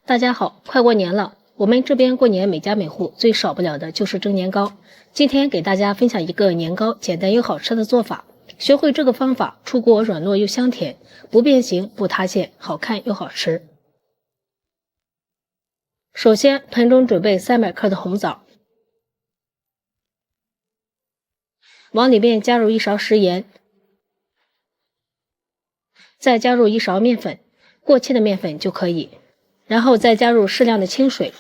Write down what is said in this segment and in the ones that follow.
大家好，快过年了，我们这边过年每家每户最少不了的就是蒸年糕。今天给大家分享一个年糕简单又好吃的做法，学会这个方法，出锅软糯又香甜，不变形不塌陷，好看又好吃。首先，盆中准备300克的红枣，往里面加入1勺食盐，再加入1勺面粉，过期的面粉就可以。然后再加入适量的清水，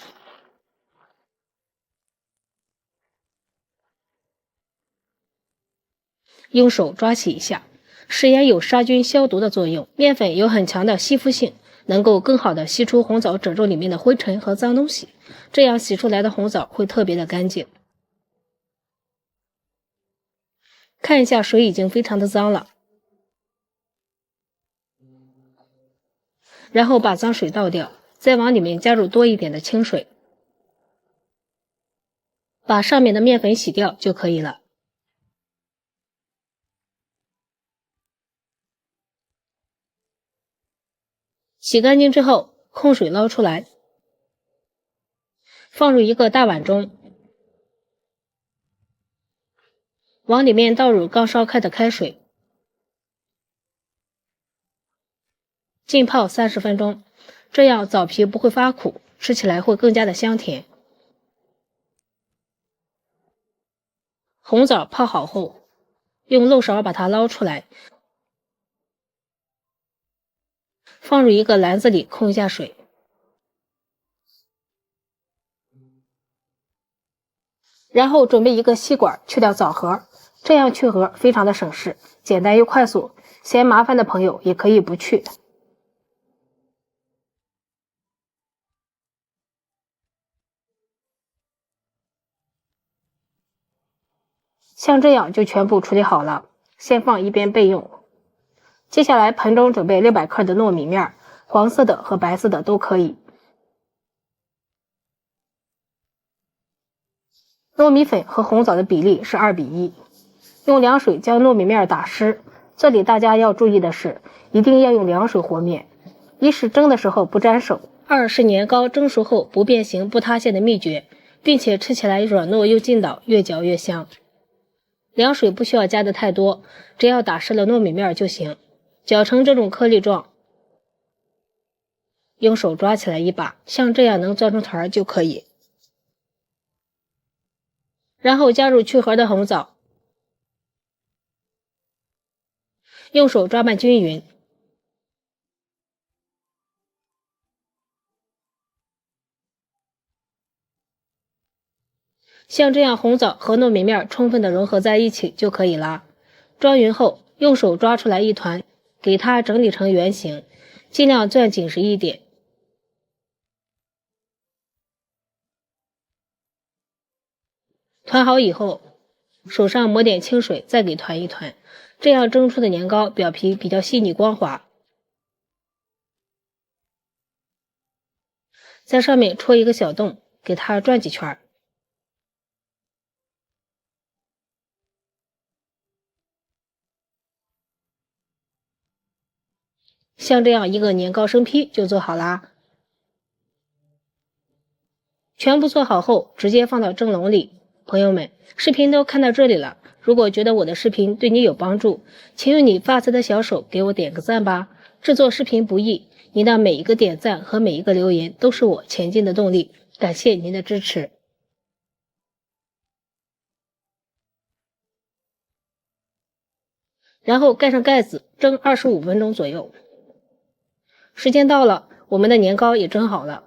用手抓洗一下。食盐有杀菌消毒的作用，面粉有很强的吸附性，能够更好的吸出红枣褶皱里面的灰尘和脏东西，这样洗出来的红枣会特别的干净。看一下水已经非常的脏了，然后把脏水倒掉，再往里面加入多一点的清水，把上面的面粉洗掉就可以了。洗干净之后，控水捞出来，放入一个大碗中，往里面倒入刚烧开的开水，浸泡30分钟，这样枣皮不会发苦，吃起来会更加的香甜。红枣泡好后，用漏勺把它捞出来，放入一个篮子里控一下水，然后准备一个吸管去掉枣核，这样去核非常的省事，简单又快速，嫌麻烦的朋友也可以不去。像这样就全部处理好了，先放一边备用。接下来盆中准备600克的糯米面，黄色的和白色的都可以。糯米粉和红枣的比例是2比1，用凉水将糯米面打湿。这里大家要注意的是，一定要用凉水和面，一是蒸的时候不沾手，二是年糕蒸熟后不变形不塌陷的秘诀，并且吃起来软糯又劲道，越嚼越香。凉水不需要加的太多，只要打湿了糯米面就行。搅成这种颗粒状，用手抓起来一把，像这样能攥成团就可以。然后加入去核的红枣，用手抓拌均匀。像这样红枣和糯米面充分的融合在一起就可以了。装匀后，用手抓出来一团，给它整理成圆形，尽量攥紧实一点。团好以后，手上抹点清水，再给团一团，这样蒸出的年糕表皮比较细腻光滑。在上面戳一个小洞，给它转几圈。像这样一个年糕生坯就做好啦。全部做好后，直接放到蒸笼里。朋友们，视频都看到这里了，如果觉得我的视频对你有帮助，请用你发财的小手给我点个赞吧。制作视频不易，您的每一个点赞和每一个留言都是我前进的动力，感谢您的支持。然后盖上盖子，蒸25分钟左右。时间到了，我们的年糕也蒸好了。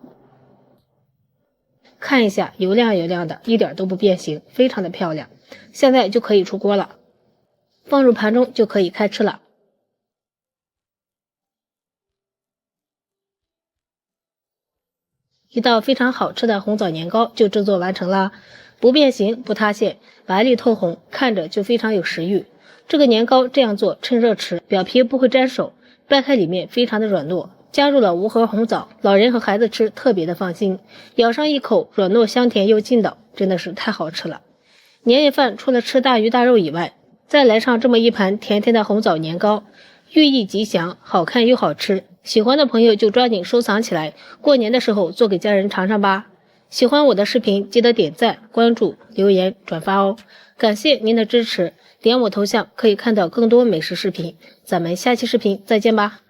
看一下，油亮油亮的，一点都不变形，非常的漂亮。现在就可以出锅了，放入盘中就可以开吃了。一道非常好吃的红枣年糕就制作完成啦，不变形不塌陷，白里透红，看着就非常有食欲。这个年糕这样做，趁热吃，表皮不会粘手，掰开里面非常的软糯。加入了无核红枣，老人和孩子吃特别的放心，咬上一口软糯香甜又劲道，真的是太好吃了。年夜饭除了吃大鱼大肉以外，再来上这么一盘甜甜的红枣年糕，寓意吉祥，好看又好吃，喜欢的朋友就抓紧收藏起来，过年的时候做给家人尝尝吧。喜欢我的视频，记得点赞、关注、留言、转发哦！感谢您的支持，点我头像可以看到更多美食视频。咱们下期视频再见吧。